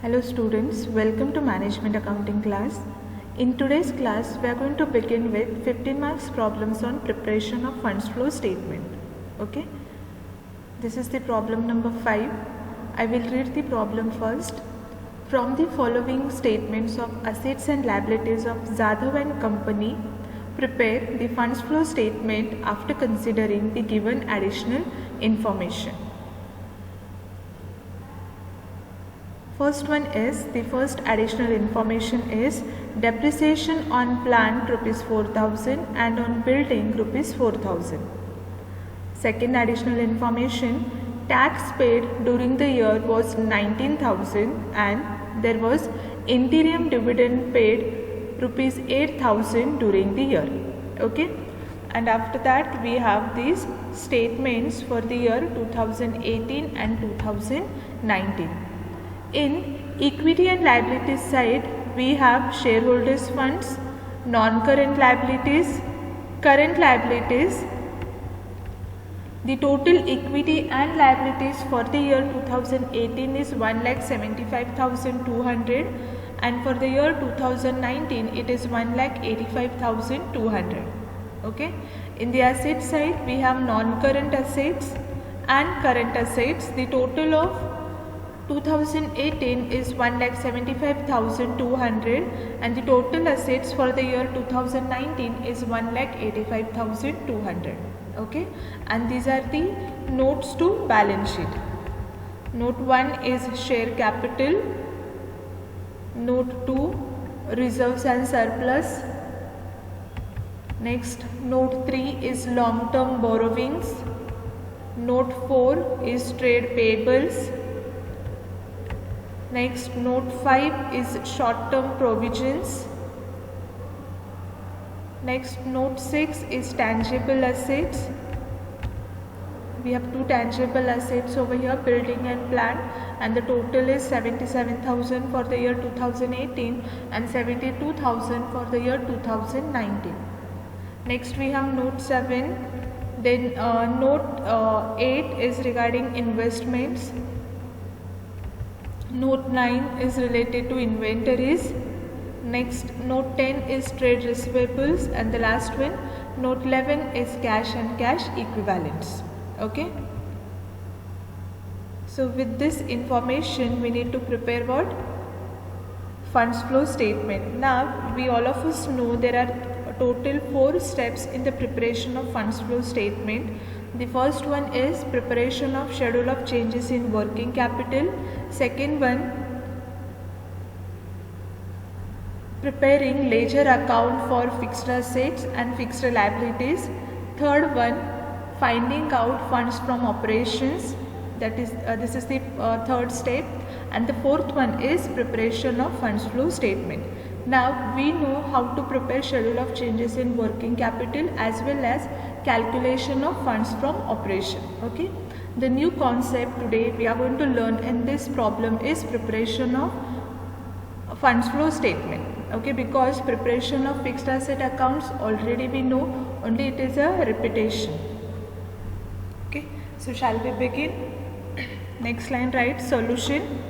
Hello students, welcome to Management Accounting class. In today's class, we are going to begin with 15 marks problems on preparation of funds flow statement. Okay, this is the problem number 5. I will read the problem first. From the following statements of assets and liabilities of Jadhav and Company, prepare the funds flow statement after considering the given additional information. First one is, the first additional information is depreciation on plant rupees 4,000 and on building rupees 4,000. Second additional information, tax paid during the year was 19,000 and there was interim dividend paid rupees 8,000 during the year. Okay, and after that we have these statements for the year 2018 and 2019. In equity and liabilities side, we have shareholders funds, non-current liabilities, current liabilities. The total equity and liabilities for the year 2018 is 1,75,200 and for the year 2019 it is 1,85,200. Okay. In the asset side, we have non-current assets and current assets. The total of 2018 is 1,75,200 and the total assets for the year 2019 is 1,85,200. Okay, and these are the notes to balance sheet. Note 1 is share capital. Note 2, reserves and surplus. Next, note 3 is long term borrowings. Note 4 is trade payables. Next, note 5 is short-term provisions. Next, note 6 is tangible assets. We have two tangible assets over here, building and plant, and the total is 77,000 for the year 2018 and 72,000 for the year 2019. Next, we have note 7. Then note 8 is regarding investments. Note 9 is related to inventories. Next, note 10 is trade receivables, and the last one, note 11 is cash and cash equivalents. Okay. So with this information, we need to prepare what? Funds flow statement. Now, we all of us know there are a total 4 steps in the preparation of funds flow statement. The first one is preparation of schedule of changes in working capital. Second one, preparing ledger account for fixed assets and fixed liabilities. Third one, finding out funds from operations. That is, this is the third step. And the fourth one is preparation of funds flow statement. Now we know how to prepare schedule of changes in working capital as well as calculation of funds from operation. Okay. The new concept today we are going to learn in this problem is preparation of funds flow statement. Okay, because preparation of fixed asset accounts already we know, only it is a repetition. Okay, so shall we begin? Next line, write solution.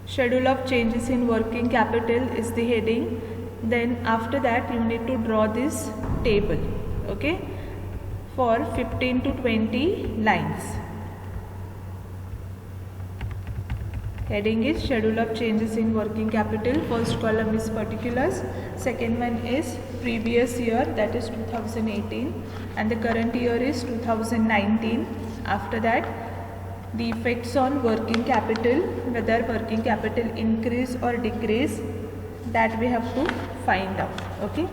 Schedule of changes in working capital is the heading. Then after that you need to draw this table. Okay, for 15 to 20 lines. Heading is schedule of changes in working capital. First column is particulars. Second one is previous year, that is 2018, and the current year is 2019. After that, the effects on working capital, whether working capital increase or decrease, that we have to find out. Okay.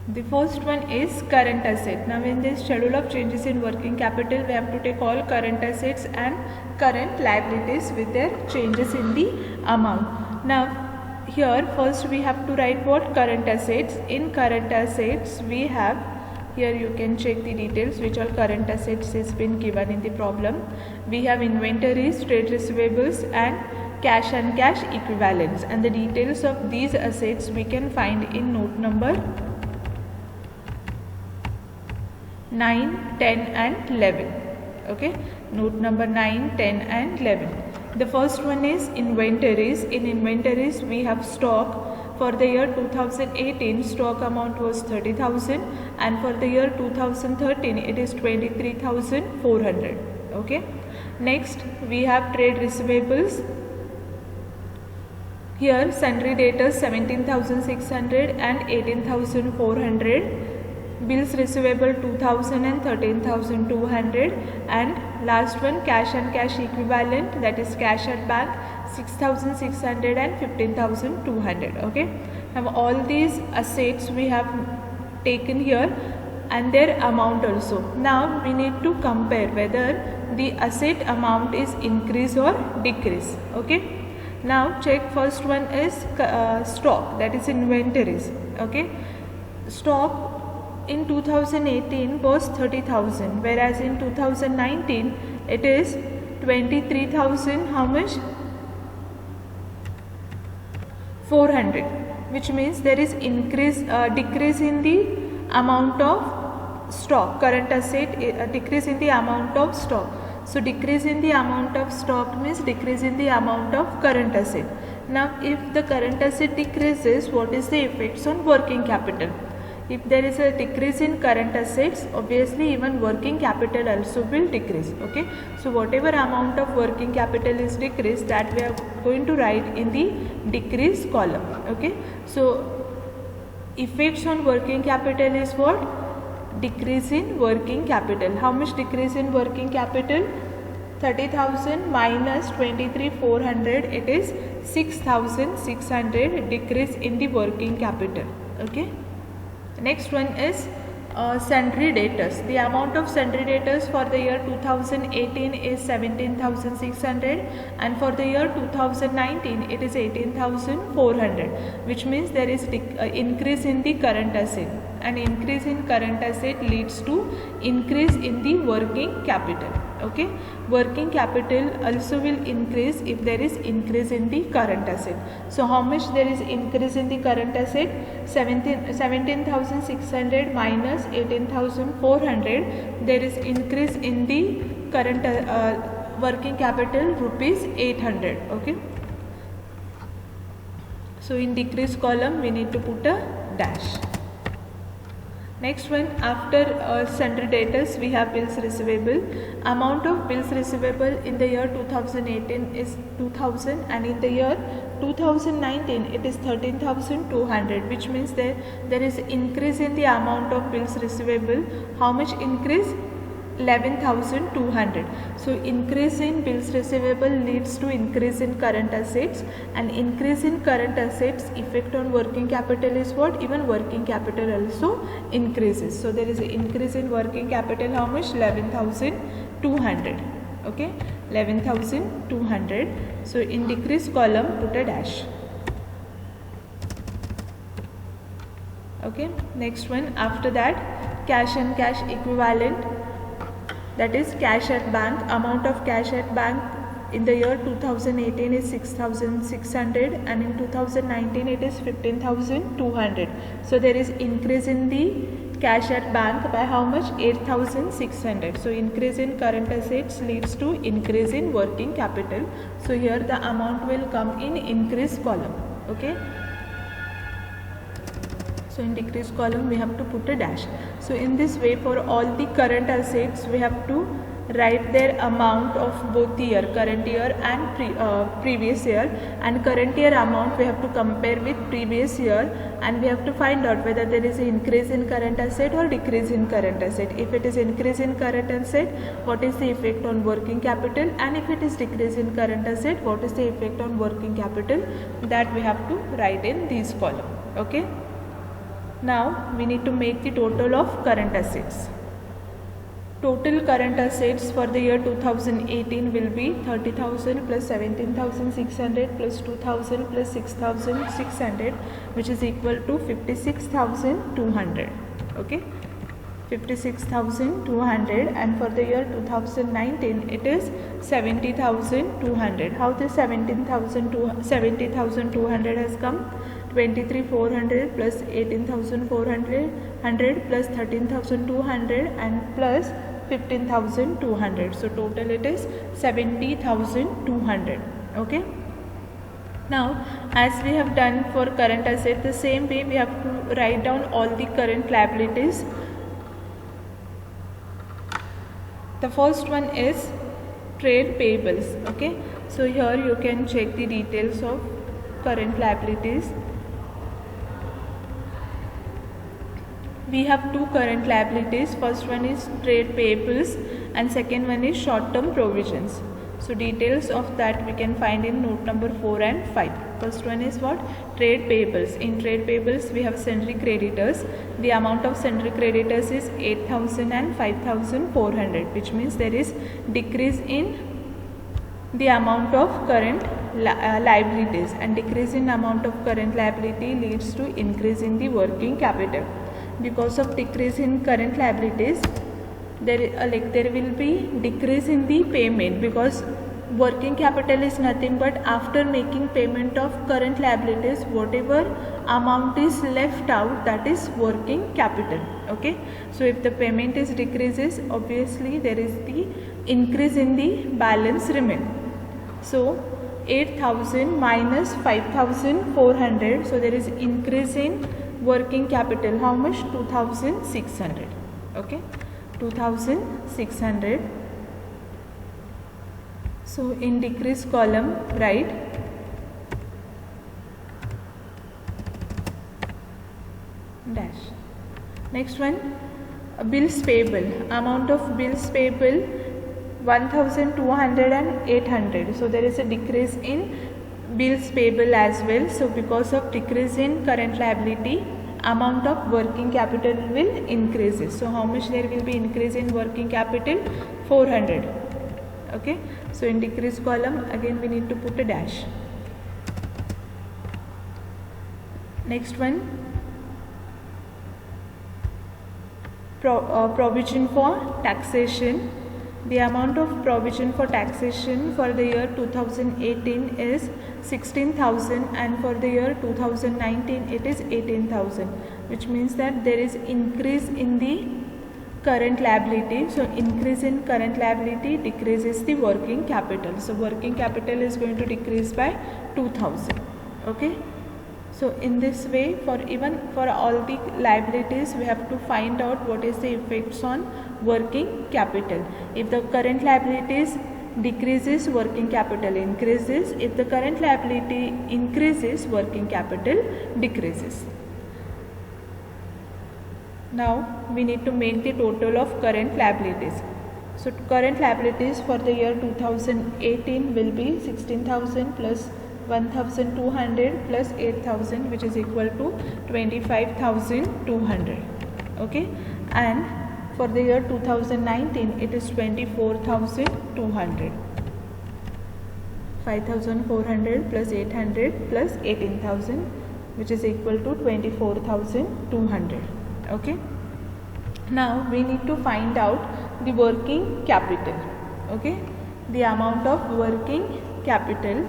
The first one is current asset. Now in this schedule of changes in working capital, we have to take all current assets and current liabilities with their changes in the amount. Now here first we have to write what? Current assets. In current assets we have, here you can check the details which all current assets has been given in the problem. We have inventories, trade receivables and cash and cash equivalents, and the details of these assets we can find in note number 9, 10 and 11. Okay, note number 9, 10 and 11. The first one is inventories. In inventories we have stock. For the year 2018 stock amount was 30,000, and for the year 2013 it is 23,400. Okay, next we have trade receivables. Here sundry debtors 17,600 and 18,400. Bills receivable 2,000 and 13,200, and last one cash and cash equivalent, that is cash at bank 6,600 and 15,200. Okay, now all these assets we have taken here and their amount also. Now we need to compare whether the asset amount is increase or decrease. Okay, now check. First one is stock, that is inventories. Okay, stock in 2018 was 30,000, whereas in 2019 it is 23,000. How much? 400, which means there is decrease in the amount of stock. Current asset decrease in the amount of stock. So decrease in the amount of stock means decrease in the amount of current asset. Now if the current asset decreases, what is the effects on working capital? If there is a decrease in current assets, obviously even working capital also will decrease. Okay, so whatever amount of working capital is decreased, that we are going to write in the decrease column. Okay, so effects on working capital is what? Decrease in working capital. How much decrease in working capital? 30,000 minus 23,400, it is 6,600 decrease in the working capital. Okay, next one is sundry debtors. The amount of sundry debtors for the year 2018 is 17,600, and for the year 2019 it is 18,400, which means there is increase in the current asset, and increase in current asset leads to increase in the working capital. Okay, working capital also will increase if there is increase in the current asset. So how much there is increase in the current asset? 17,600 minus 18,400, there is increase in the current working capital rupees 800. Okay, so in decrease column we need to put a dash. Next one, after sundry debtors we have bills receivable. Amount of bills receivable in the year 2018 is 2,000, and in the year 2019 it is 13,200, which means there is increase in the amount of bills receivable. How much increase? 11,200. So increase in bills receivable leads to increase in current assets, and increase in current assets effect on working capital is what? Even working capital also increases. So there is an increase in working capital. How much? 11,200. Okay, 11,200. So in decrease column put a dash. Okay, next one, after that cash and cash equivalent, that is cash at bank. Amount of cash at bank in the year 2018 is 6,600, and in 2019 it is 15,200. So there is increase in the cash at bank by how much? 8,600. So increase in current assets leads to increase in working capital. So here the amount will come in increase column. Okay, so in decrease column we have to put a dash. So in this way, for all the current assets we have to write their amount of both year, current year and previous year, and current year amount we have to compare with previous year, and we have to find out whether there is an increase in current asset or decrease in current asset. If it is increase in current asset, what is the effect on working capital, and if it is decrease in current asset, what is the effect on working capital, that we have to write in these column. Okay, now we need to make the total of current assets. Total current assets for the year 2018 will be 30,000 plus 17,600 plus 2,000 plus 6,600, which is equal to 56,200. Okay, 56,200, and for the year 2019 it is 70,200. How this 70,200 has come? 23,400 plus 18,400 plus 13,200 and plus 15,200. So total it is 70,200. Okay. Now, as we have done for current asset, the same way we have to write down all the current liabilities. The first one is trade payables. Okay, so here you can check the details of current liabilities. We have two current liabilities. First one is trade payables and second one is short-term provisions. So details of that we can find in note number 4 and 5. First one is what? Trade payables. In trade payables we have sundry creditors. The amount of sundry creditors is 8,000 and 5,400, which means there is decrease in the amount of current liabilities, and decrease in amount of current liability leads to increase in the working capital. Because of decrease in current liabilities, there will be decrease in the payment, because working capital is nothing but after making payment of current liabilities, whatever amount is left out, that is working capital. Okay, so if the payment is decreases, obviously there is the increase in the balance remain. So 8,000 minus 5,400, so there is increase in working capital. How much? 2,600. Okay, 2,600. So in decrease column write dash. Next one, bills payable. Amount of bills payable 1,200 and 800. So there is a decrease in bills payable as well. So because of decrease in current liability, amount of working capital will increase. So how much there will be increase in working capital? 400. Okay, so in decrease column again we need to put a dash. Next one, provision for taxation. The amount of provision for taxation for the year 2018 is 16,000 and for the year 2019 it is 18,000, which means that there is increase in the current liability. So increase in current liability decreases the working capital. So working capital is going to decrease by 2,000. Okay, so in this way, for all the liabilities we have to find out what is the effects on working capital. If the current liabilities decreases, working capital increases. If the current liability increases, working capital decreases. Now we need to make the total of current liabilities. So current liabilities for the year 2018 will be 16,000 plus 1,200 plus 8,000, which is equal to 25,200. Okay, and for the year 2019 it is 24,200. 5,400 plus 800 plus 18,000, which is equal to 24,200. Okay, now we need to find out the working capital. Okay, the amount of working capital.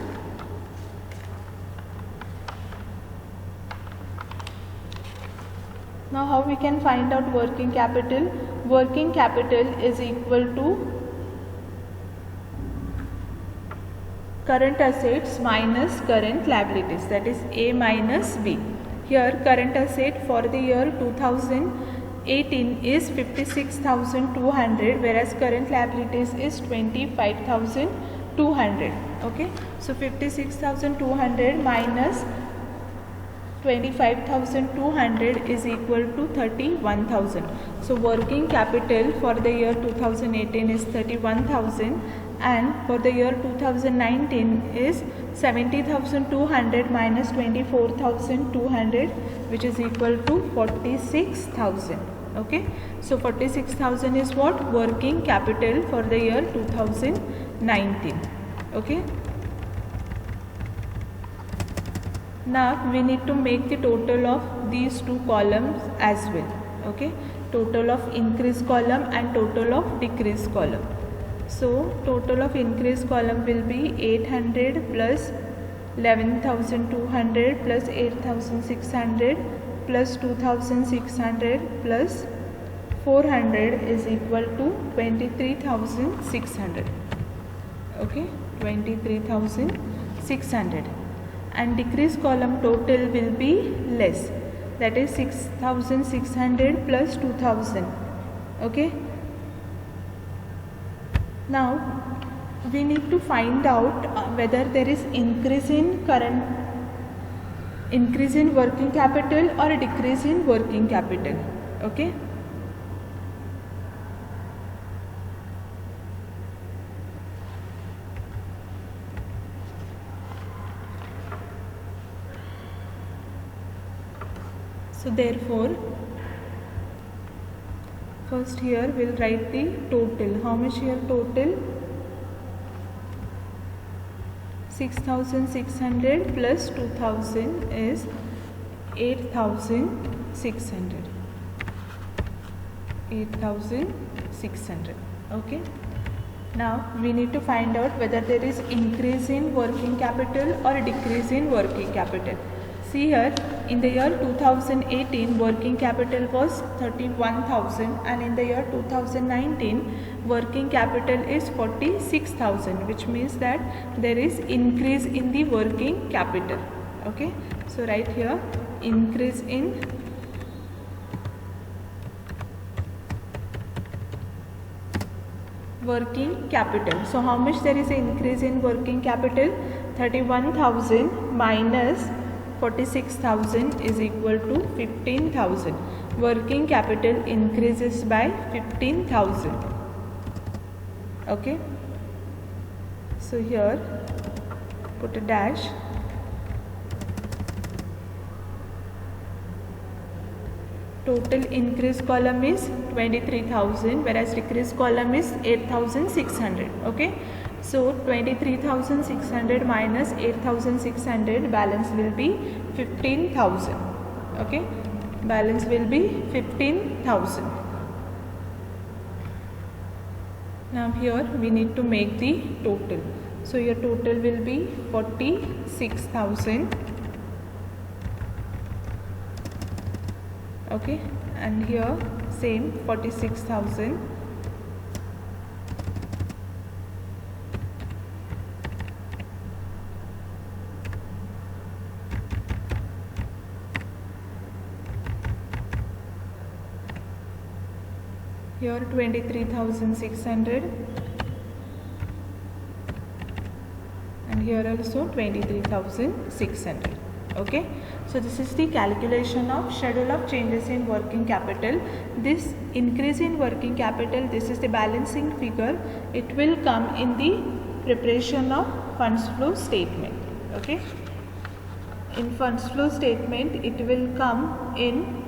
Now how we can find out working capital? Working capital is equal to current assets minus current liabilities, that is A minus B. Here current asset for the year 2018 is 56,200, whereas current liabilities is 25,200. Okay, so 56,200 minus 25,200 is equal to 31,000. So working capital for the year 2018 is 31,000 and for the year 2019 is 70,200 minus 24,200, which is equal to 46,000. Okay, so 46,000 is what? Working capital for the year 2019. Okay, now we need to make the total of these two columns as well. Okay, total of increase column and total of decrease column. So total of increase column will be 800 plus 11,200 plus 8,600 plus 2,600 plus 400 is equal to 23,600. Okay, 23,600. And decrease column total will be less, that is 6,600 plus 2,000. Okay, now we need to find out whether there is increase in working capital or decrease in working capital. Okay, so therefore first here we'll write the total. How much here total? 6,600 plus 2,000 is 8,600. 8,600. Okay. Now we need to find out whether there is increase in working capital or decrease in working capital. See here, in the year 2018 working capital was 31,000 and in the year 2019 working capital is 46,000, which means that there is increase in the working capital. Okay, so right here increase in working capital. So how much there is an increase in working capital? 31,000 minus 46,000 is equal to 15,000. Working capital increases by 15,000. Okay, so here put a dash. Total increase column is 23,000 whereas decrease column is 8,600. Okay, so 23,600 minus 8,600, balance will be 15,000. Okay, balance will be 15,000. Now here we need to make the total. So your total will be 46,000. Okay, and here same 46,000. Here 23,600 and here also 23,600. Okay, so this is the calculation of schedule of changes in working capital. This increase in working capital, this is the balancing figure. It will come in the preparation of funds flow statement. Okay, in funds flow statement it will come in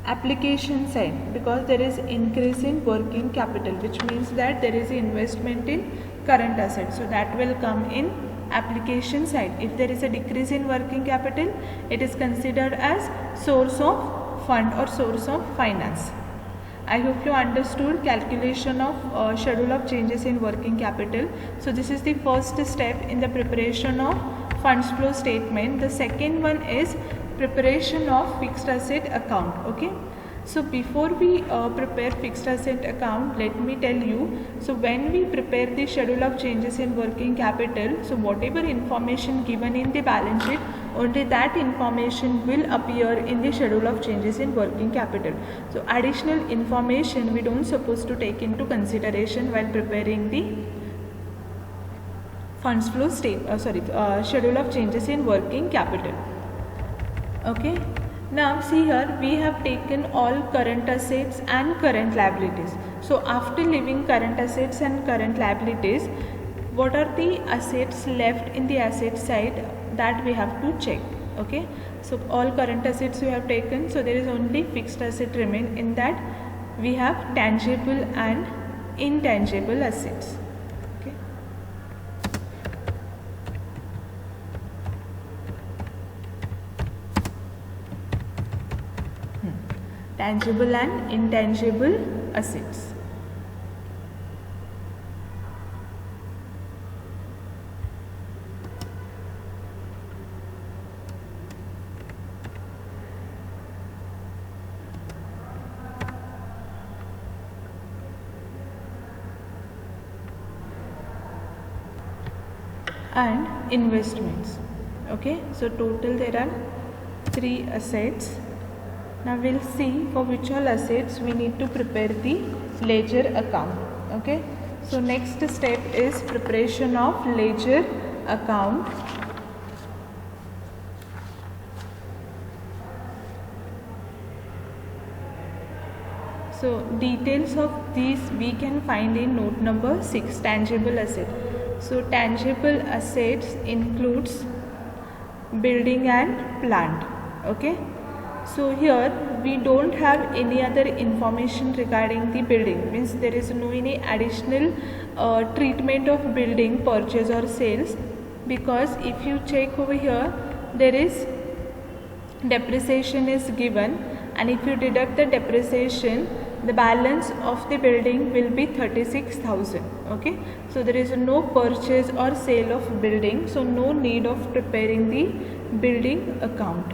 application side because there is increase in working capital, which means that there is investment in current assets, so that will come in application side. If there is a decrease in working capital, it is considered as source of fund or source of finance. I hope you understood calculation of schedule of changes in working capital. So this is the first step in the preparation of funds flow statement. The second one is preparation of fixed asset account. Okay, so before we prepare fixed asset account, let me tell you, so when we prepare the schedule of changes in working capital, so whatever information given in the balance sheet, only that information will appear in the schedule of changes in working capital. So additional information we don't supposed to take into consideration while preparing the funds flow schedule of changes in working capital. Okay, now see here we have taken all current assets and current liabilities. So after leaving current assets and current liabilities, what are the assets left in the asset side, that we have to check. Okay, so all current assets we have taken, so there is only fixed asset remain. In that we have tangible and intangible assets. Okay, tangible and intangible assets. And investments. Okay, so total there are 3 assets. Now we'll see for which all assets we need to prepare the ledger account. Okay, so next step is preparation of ledger account. So details of these we can find in note number 6, tangible asset. So tangible assets includes building and plant. Okay, so here we don't have any other information regarding the building, means there is no any additional treatment of building purchase or sales, because if you check over here there is depreciation is given, and if you deduct the depreciation, the balance of the building will be 36,000. Okay, so there is no purchase or sale of building, so no need of preparing the building account.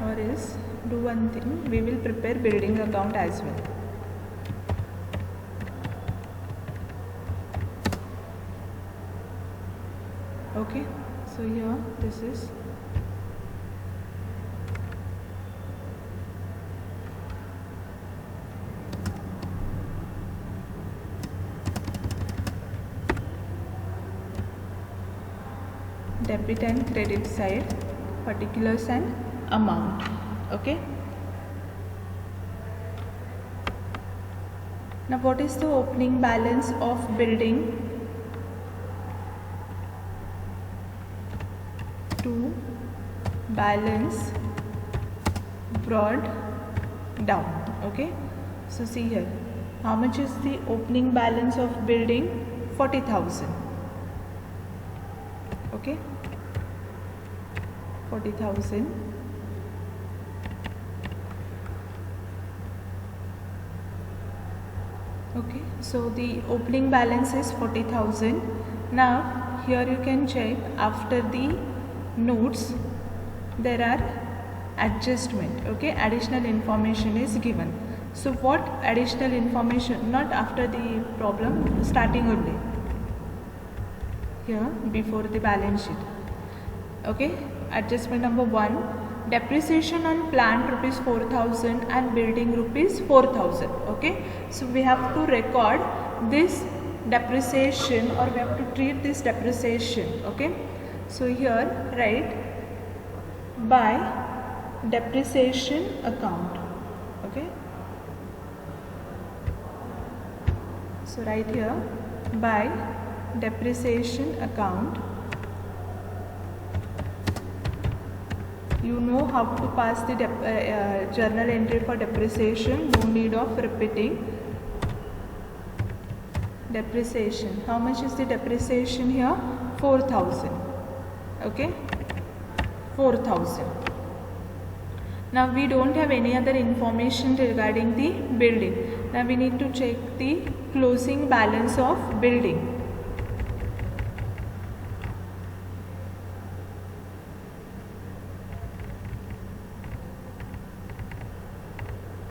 Or else do one thing, we will prepare building account as well. Okay, so here this is debit and credit side, particulars and amount. Okay, now what is the opening balance of building? To balance brought down. Okay, so see here, how much is the opening balance of building? 40,000. Okay, 40,000. Okay, so the opening balance is 40,000. Now here you can check, after the notes there are adjustment. Okay, additional information is given. So what additional information? Not after the problem, starting only, here before the balance sheet. Okay, adjustment number 1, depreciation on plant rupees 4,000 and building rupees 4,000. Okay, so we have to record this depreciation, or we have to treat this depreciation. Okay, so here write by depreciation account. Okay, so write here by depreciation account. You know how to pass the journal entry for depreciation, no need of repeating. Depreciation, how much is the depreciation here? 4,000. Okay, 4,000. Now we don't have any other information regarding the building. Now we need to check the closing balance of building.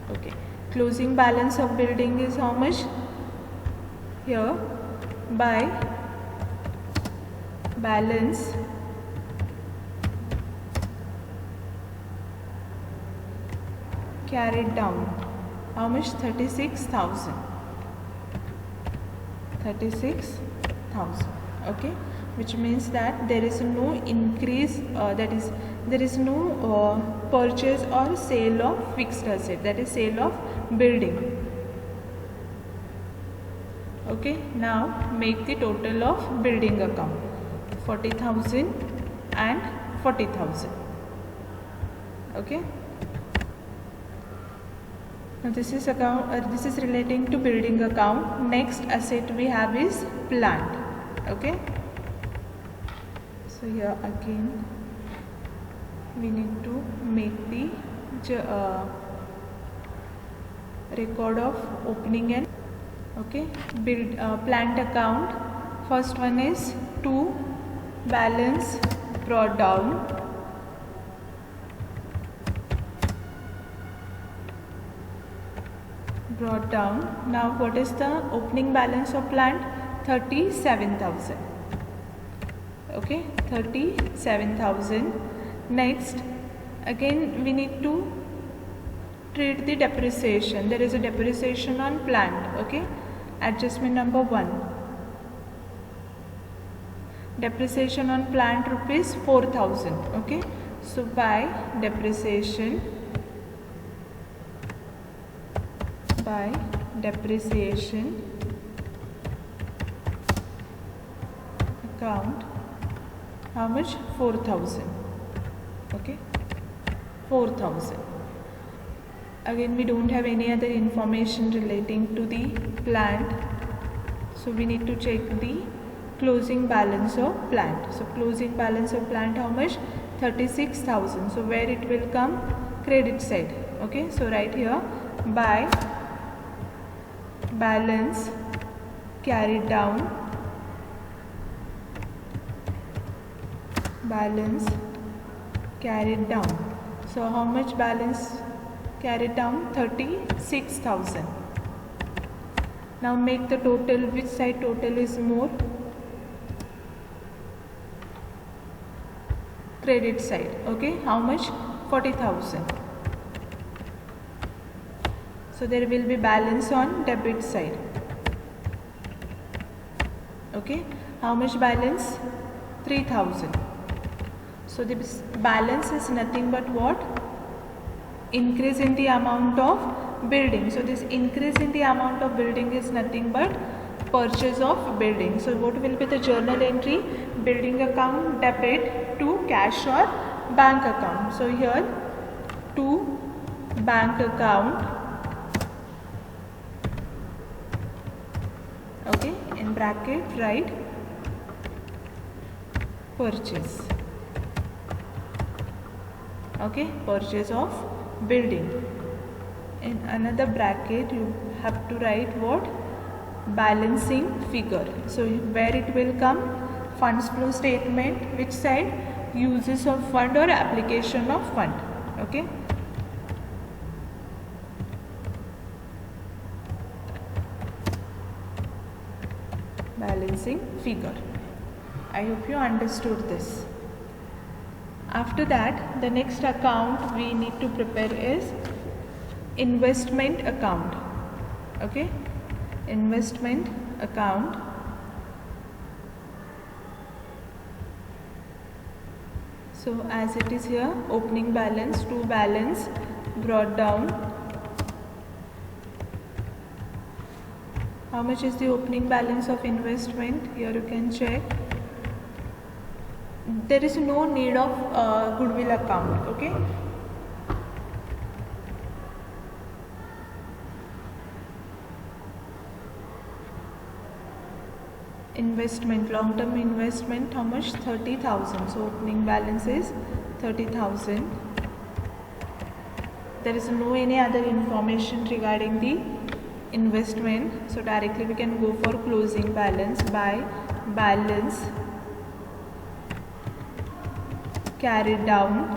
Okay, closing balance of building is how much? Here by balance carried down, how much? 36,000. 36,000. Okay, which means that there is no increase, that is there is no purchase or sale of fixed asset, that is sale of building. Okay, now make the total of building account, 40,000 and 40,000. Okay, Now this is account. This is relating to building account. Next asset we have is plant. Okay. So here again we need to make the record of opening and build plant account. First one is to balance brought down. Now what is the opening balance of plant? 37,000. Okay, 37,000. Next again we need to treat the depreciation. There is a depreciation on plant. Okay, adjustment number 1. Depreciation on plant rupees 4,000. Okay, so by depreciation account, how much? 4,000. Okay, 4,000. Again we don't have any other information relating to the plant, so we need to check the closing balance of plant. So closing balance of plant, how much? 36,000. So where it will come? Credit side. Okay, so right here, by balance carried down, so how much balance carried down? 36,000. Now make the total. Which side total is more? Credit side. Okay, how much? 40,000. So there will be balance on debit side. Okay, how much balance? 3,000. So this balance is nothing but what? Increase in the amount of building. So this increase in the amount of building is nothing but purchase of building. So what will be the journal entry? Building account debit to cash or bank account. So here to bank account. Okay, in bracket write purchase. Okay, purchase of building. In another bracket you have to write what? Balancing figure. So where it will come? Funds flow statement. Which side? Uses of fund or application of fund. Okay. Balancing figure. I hope you understood this. After that, the next account we need to prepare is investment account. Okay, investment account. So as it is here, opening balance to balance brought down. How much is the opening balance of investment? Here you can check. There is no need of goodwill account. Okay. Investment, long-term investment, how much? 30,000. So opening balance is 30,000. There is no any other information regarding the investment. So directly we can go for closing balance by balance carried down.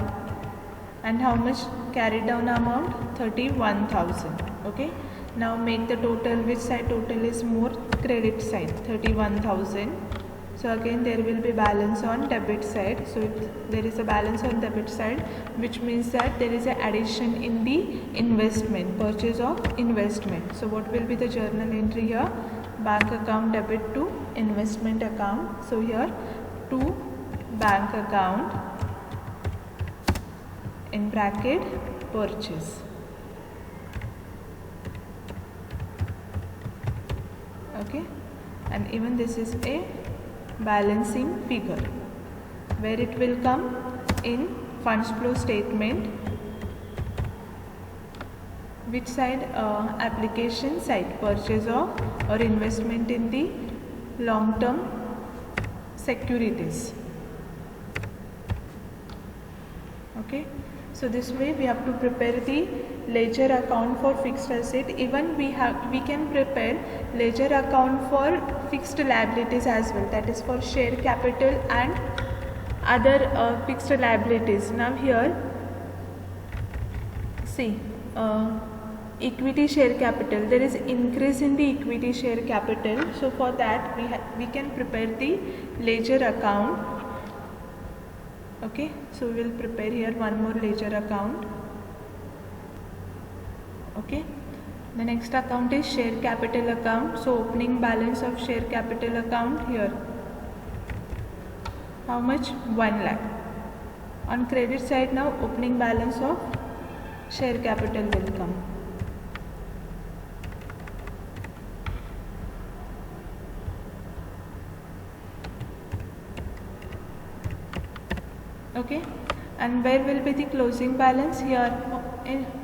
And how much carried down amount? 31,000. Okay. Now make the total. Which side total is more? Credit side, 31,000. So again there will be balance on debit side. So there is a balance on debit side, which means that there is an addition in the investment, purchase of investment. So what will be the journal entry here? Bank account debit to investment account. So here to bank account in bracket purchase. Okay, and even this is a balancing figure where it will come in funds flow statement. which side? Application side, purchase of or investment in the long term securities. Okay, so this way we have to prepare the ledger account for fixed asset. Even we can prepare ledger account for fixed liabilities as well, that is for share capital and other fixed liabilities. Now here see, equity share capital, there is increase in the equity share capital, so for that we can prepare the ledger account. Okay, so we will prepare here one more ledger account. Okay, the next account is share capital account. So opening balance of share capital account here, how much? 1 lakh. On credit side now opening balance of share capital will come. Okay, and where will be the closing balance? Here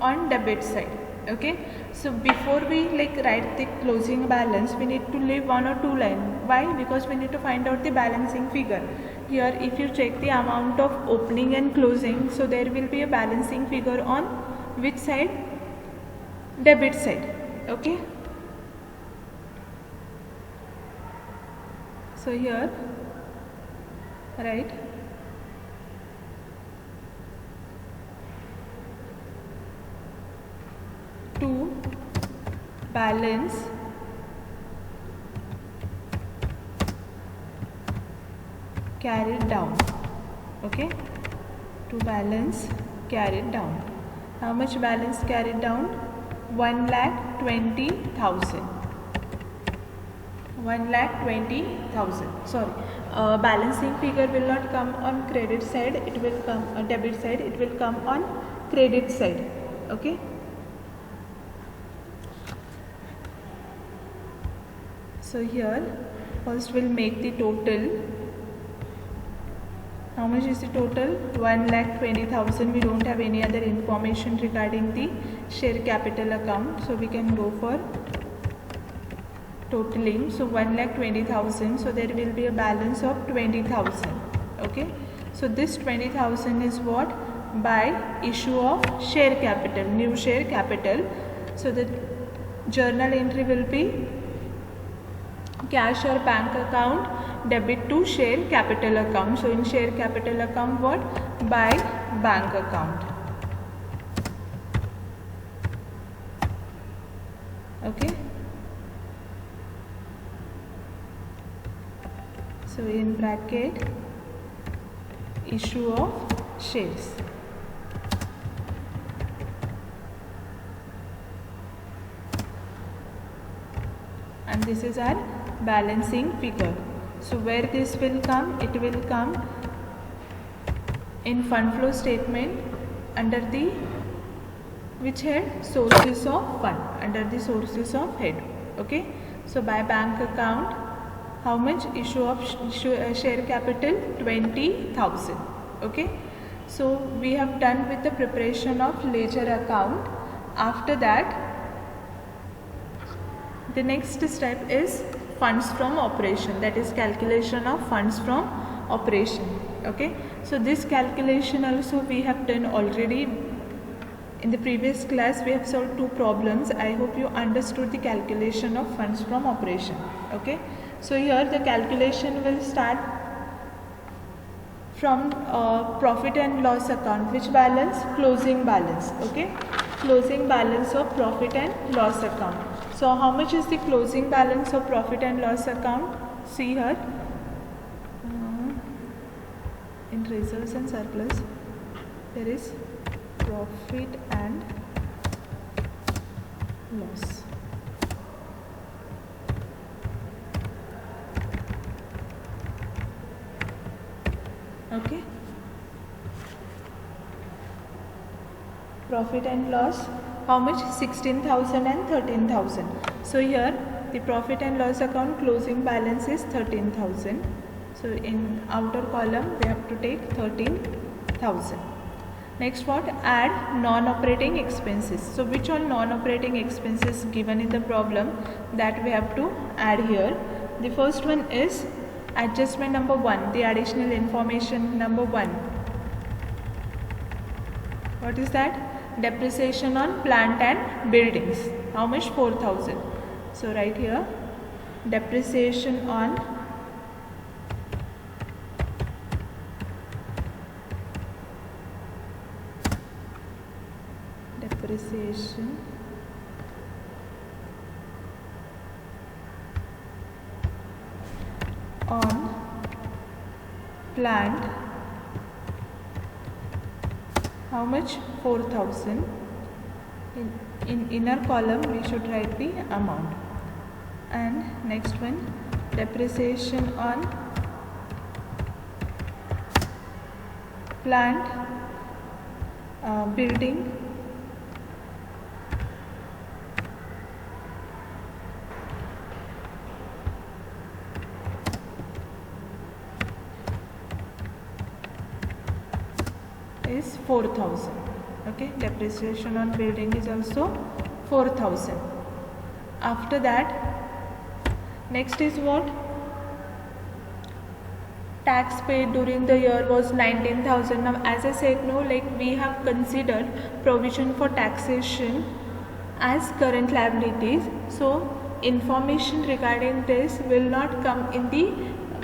on debit side. Okay, so before we write the closing balance, we need to leave 1 or 2 lines. Why? Because we need to find out the balancing figure. Here if you check the amount of opening and closing, so there will be a balancing figure on which side? Debit side. Okay, so here right, to balance carried down. Okay, to balance carried down. How much balance carried down? 1,20,000. 1,20,000. Sorry, balancing figure will not come on credit side, it will come on debit side, it will come on credit side. Okay, so here first we'll make the total. How much is the total? 1,20,000. We don't have any other information regarding the share capital account, so we can go for totaling. So 1,20,000. So there will be a balance of 20,000. Okay, so this 20,000 is what? By issue of share capital, new share capital. So the journal entry will be cash or bank account debit to share capital account. So in share capital account, what? By bank account. Okay, so in bracket issue of shares. And this is our balancing figure. So where this will come? It will come in fund flow statement under the which head? Sources of fund, under the sources of head. Okay, so by bank account, how much? Issue of share capital 20,000. Okay, so we have done with the preparation of ledger account. After that, the next step is funds from operation, that is calculation of funds from operation. Okay, so this calculation also we have done already in the previous class. We have solved 2 problems. I hope you understood the calculation of funds from operation. Okay, so here the calculation will start from profit and loss account. Which balance? Closing balance. Okay, closing balance of profit and loss account. So how much is the closing balance of profit and loss account? See here, in reserves and surplus there is profit and loss. Okay, profit and loss, how much? 16,000 and 13,000. So here the profit and loss account closing balance is 13,000. So in outer column we have to take 13,000. Next what? Add non-operating expenses. So which all non-operating expenses given in the problem that we have to add here? The first one is adjustment number 1, the additional information number 1. What is that? Depreciation on plant and buildings. How much? 4,000. So right here, depreciation on plant. How much? 4,000. In inner column we should write the amount. And next one, depreciation on plant, building, is 4,000. Okay, depreciation on building is also 4,000. After that, next is what? Tax paid during the year was 19,000. Now as I said, no, like we have considered provision for taxation as current liabilities, so information regarding this will not come in the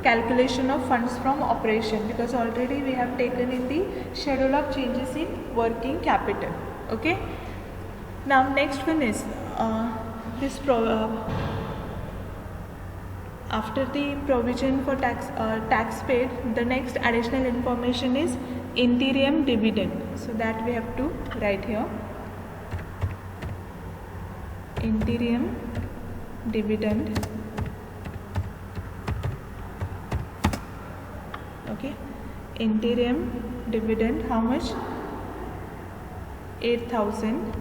calculation of funds from operation, because already we have taken in the schedule of changes in working capital. Okay, now next one is after the provision for tax paid, the next additional information is interim dividend. So that we have to write here, interim dividend. Okay, interim dividend, how much? 8,000.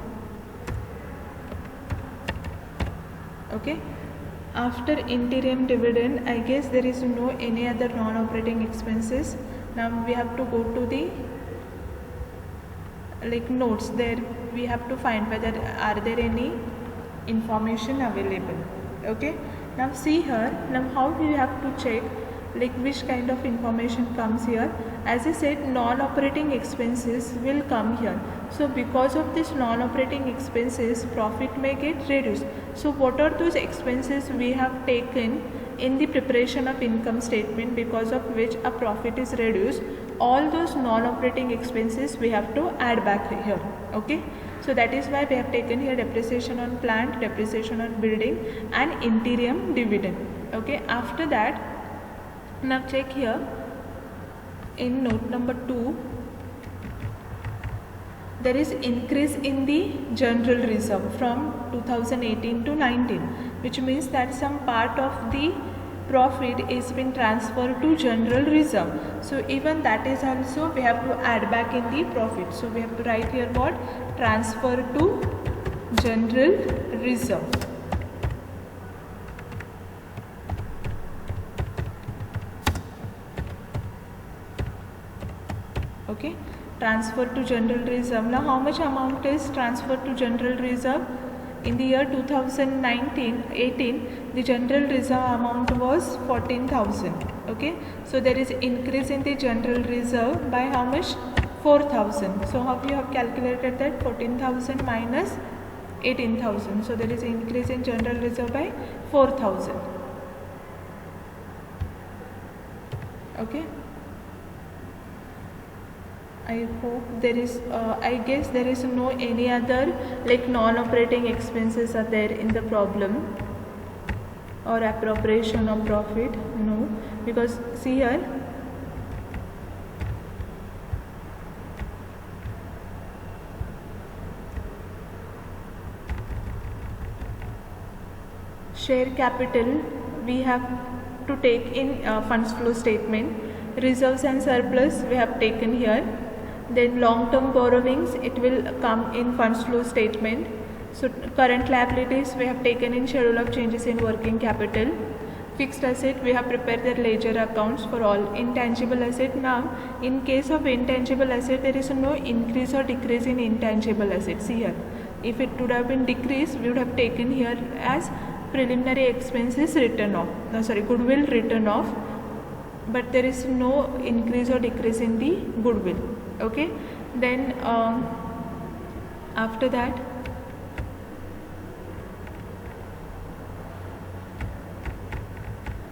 Okay, after interim dividend, I guess there is no any other non-operating expenses. Now we have to go to the notes. There we have to find whether are there any information available. Okay, now see here, now how we have to check which kind of information comes here. As I said, non-operating expenses will come here. So because of this non-operating expenses, profit may get reduced. So what are those expenses we have taken in the preparation of income statement because of which a profit is reduced? All those non-operating expenses we have to add back here. Okay, so that is why we have taken here depreciation on plant, depreciation on building, and interim dividend. Okay, after that, now check here in note number 2, there is increase in the general reserve from 2018 to 19, which means that some part of the profit is been transferred to general reserve. So even that is also we have to add back in the profit. So we have to write here what? Transfer to general reserve. Okay, transfer to general reserve. Now how much amount is transferred to general reserve? In the year 2019-18, the general reserve amount was 14,000. Okay, so there is increase in the general reserve by how much? 4,000. So how you have calculated that? 14,000 minus 18,000. So there is increase in general reserve by 4,000. Okay, I hope there is, I guess there is no any other non-operating expenses are there in the problem or appropriation of profit. No, because see here, share capital we have to take in funds flow statement. Reserves and surplus we have taken here. Then long-term borrowings, it will come in funds flow statement. So current liabilities we have taken in schedule of changes in working capital. fixed asset, we have prepared the ledger accounts for all. Intangible asset, now in case of intangible asset there is no increase or decrease in intangible assets. See here, if it would have been decreased, we would have taken here as preliminary expenses written off, goodwill written off, but there is no increase or decrease in the goodwill. Okay, then after that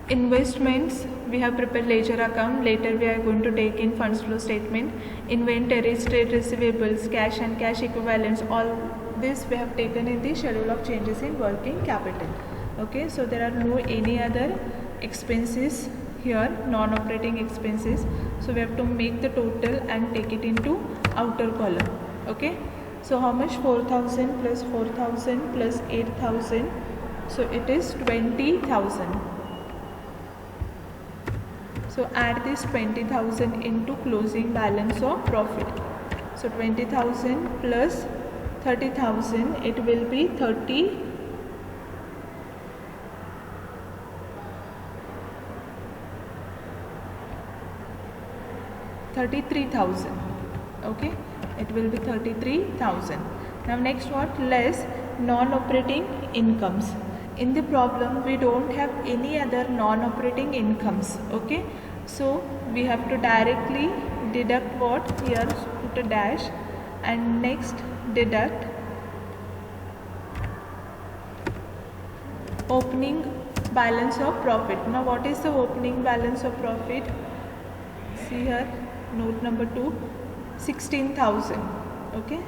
investments, we have prepared ledger account. Later we are going to take in funds flow statement. Inventories, trade receivables, cash and cash equivalents, all this we have taken in the schedule of changes in working capital. Okay, so there are no any other expenses here, non-operating expenses, so we have to make the total and take it into outer column. Okay, so how much? 4,000 plus 4,000 plus 8,000, so it is 20,000. So add this 20,000 into closing balance of profit. So 20,000 plus 30,000, it will be 33,000. Okay, it will be 33,000. Now next what? Less non-operating incomes. In the problem we don't have any other non-operating incomes. Okay, so we have to directly deduct what? Here put a dash and next deduct opening balance of profit. Now what is the opening balance of profit? See here, note number 2, 16,000. Okay,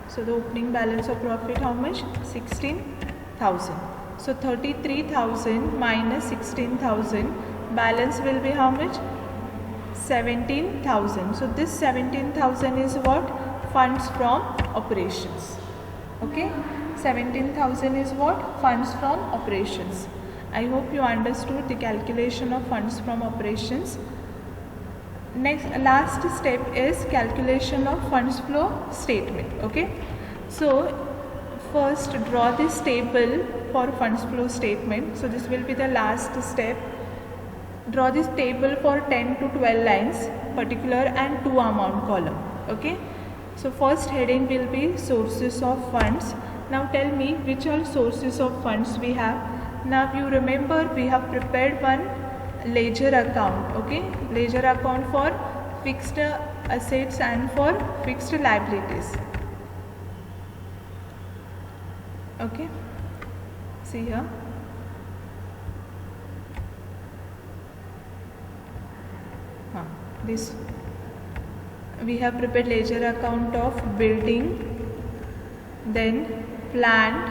so the opening balance of profit how much? 16,000. So 33,000 minus 16,000, balance will be how much? 17,000. So this 17,000 is what? Funds from operations. Okay, 17,000 is what? Funds from operations. I hope you understood the calculation of funds from operations. Next, last step is calculation of funds flow statement. Okay, so first draw this table for funds flow statement. So this will be the last step. Draw this table for 10 to 12 lines, particular and to amount column. Okay, so first heading will be sources of funds. Now tell me which are sources of funds we have. Now you remember we have prepared one ledger account. Okay, ledger account for fixed assets and for fixed liabilities. Okay, see here, this we have prepared ledger account of building, then plant,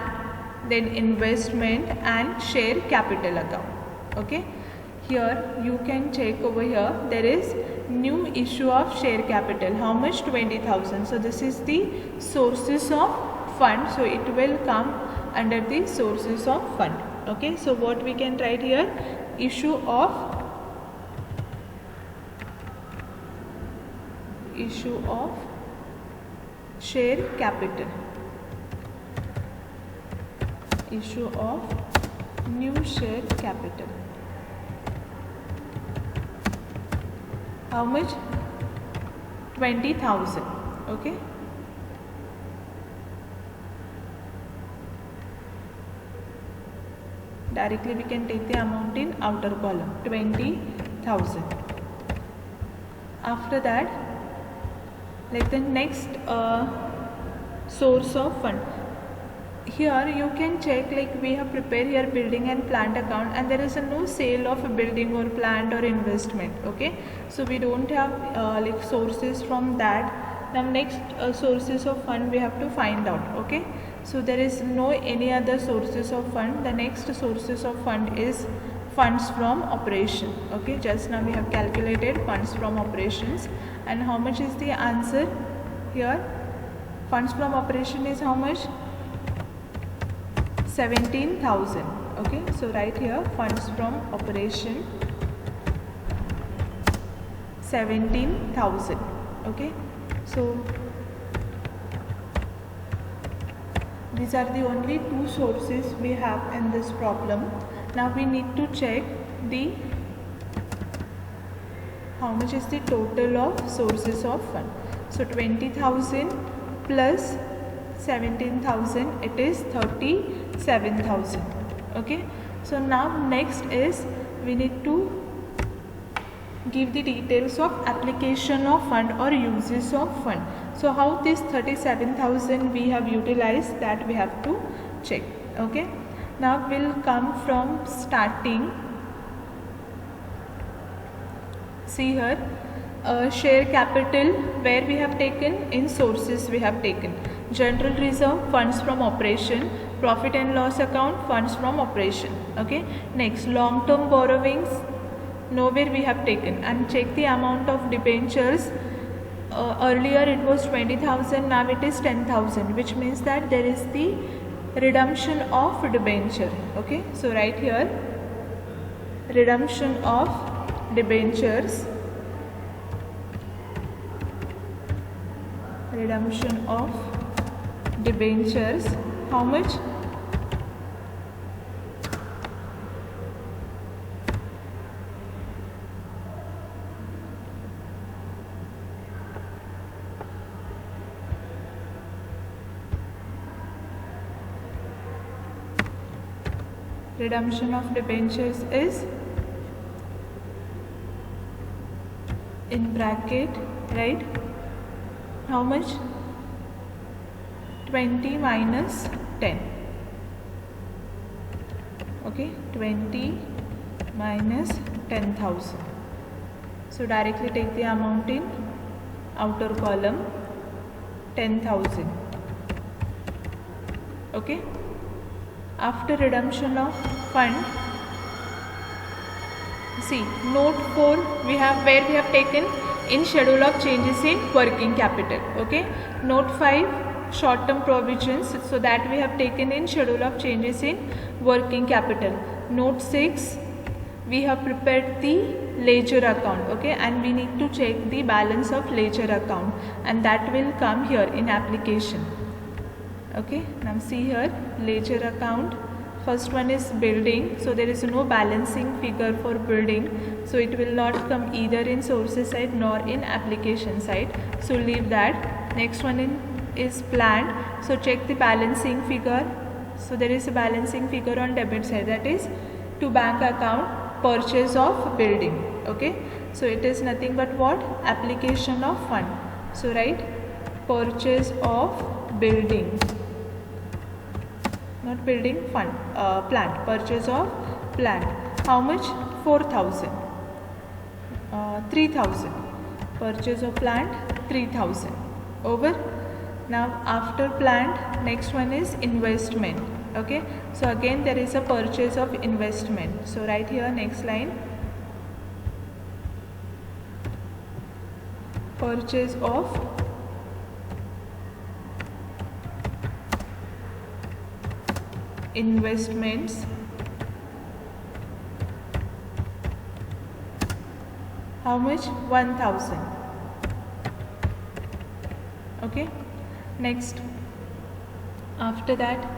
then investment and share capital account. Okay, here you can check over here, there is new issue of share capital. How much? 20,000. So this is the sources of fund, so it will come under the sources of fund. Okay, so what we can write here? Issue of share capital, issue of new share capital. How much? 20,000. Okay, directly we can take the amount in outer column, 20,000. After that, like the next source of fund, here you can check, like we have prepared here building and plant account, and there is no sale of a building or plant or investment. Okay, so we don't have like sources from that. Now next sources of fund we have to find out. Okay, so there is no any other sources of fund. The next sources of fund is funds from operation. Okay, just now we have calculated funds from operations, and how much is the answer here? Funds from operation is how much? 17,000. Okay, so right here funds from operation 17,000. Okay, so these are the only two sources we have in this problem. Now we need to check the how much is the total of sources of fund. So 20,000 plus 17,000, it is 37,000. Okay, so now next is we need to give the details of application of fund or uses of fund. So how this 37,000 we have utilized, that we have to check. Okay, now we'll come from starting. See here, share capital, where we have taken, in sources we have taken. General reserve, funds from operation. Profit and loss account, funds from operation. Okay, next long term borrowings, nowhere we have taken. And check the amount of debentures. Earlier it was 20,000, now it is 10,000, which means that there is the redemption of debenture. Okay, so right here, redemption of debentures, redemption of debentures, how much? Redemption of debentures is in bracket, right? How much? 20 minus 10. Okay, 20 minus 10,000. So directly take the amount in outer column, 10,000. Okay, after redemption of fund, see note 4 we have, where we have taken in schedule of changes in working capital. Okay, note 5 short term provisions, so that we have taken in schedule of changes in working capital. Note 6 we have prepared the ledger account. Okay, and we need to check the balance of ledger account, and that will come here in application. Okay, now see here, ledger account, first one is building, so there is no balancing figure for building, so it will not come either in sources side nor in application side, so leave that. Next one is plant, so check the balancing figure. So there is a balancing figure on debit side, that is to bank account purchase of building. Okay, so it is nothing but what? Application of fund. So write purchase of building, not building, fund, plant, purchase of plant. How much? 4,000, 3,000, purchase of plant 3,000. Over. Now after plant, next one is investment. Okay, so again there is a purchase of investment, so right here next line, purchase of investments. How much? 1,000. Okay, next after that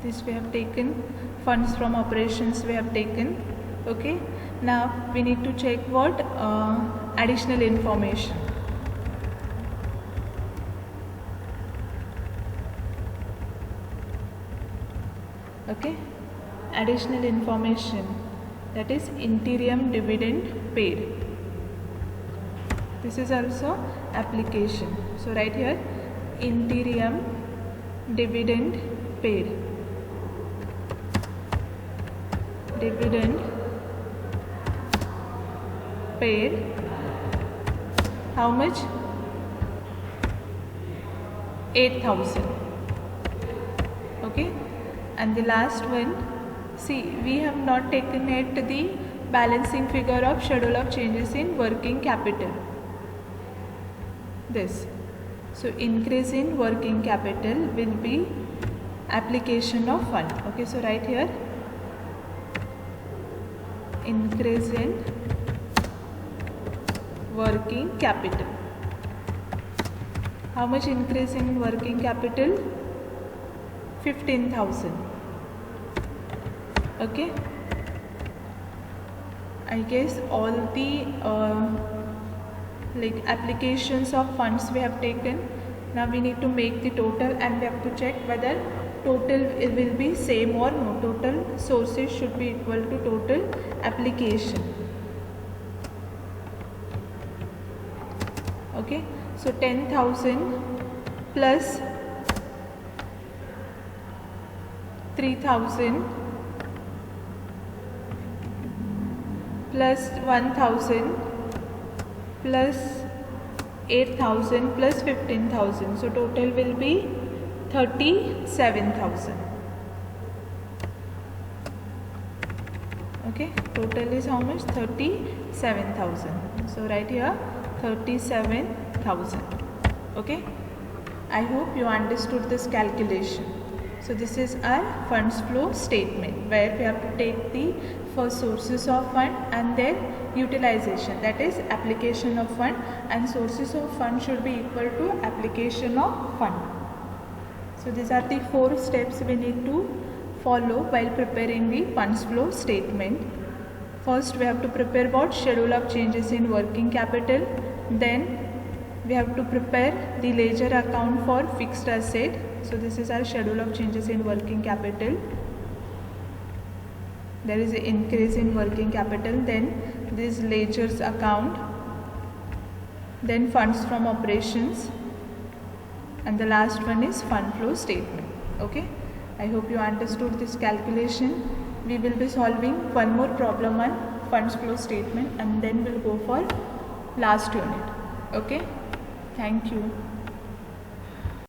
this we have taken, funds from operations we have taken. Okay, now we need to check what? Additional information. Okay, additional information, that is interim dividend paid. This is also application, so right here interim dividend paid, dividend paid, how much? 8,000. Okay, and the last one, see we have not taken yet the balancing figure of schedule of changes in working capital, this. So increase in working capital will be application of fund. Okay, so right here increase in working capital. How much increase in working capital? 15,000. Okay, I guess all the applications of funds we have taken. Now we need to make the total and we have to check whether total will be same or no. Total sources should be equal to total application. Okay, so 10,000 plus 3,000 plus 1,000 plus 8,000 plus 15,000. So total will be 37,000. Okay, total is how much? 37,000. So right here 37,000. Okay, I hope you understood this calculation. So this is our funds flow statement where we have to take the first sources of fund and their utilization, that is application of fund, and sources of fund should be equal to application of fund. So these are the 4 steps we need to follow while preparing the funds flow statement. First we have to prepare what? Schedule of changes in working capital. Then we have to prepare the ledger account for fixed asset. So this is our schedule of changes in working capital. There is an increase in working capital. Then this ledgers account. Then funds from operations. And the last one is fund flow statement. Okay, I hope you understood this calculation. We will be solving one more problem on funds flow statement and then we'll go for last unit. Okay, thank you.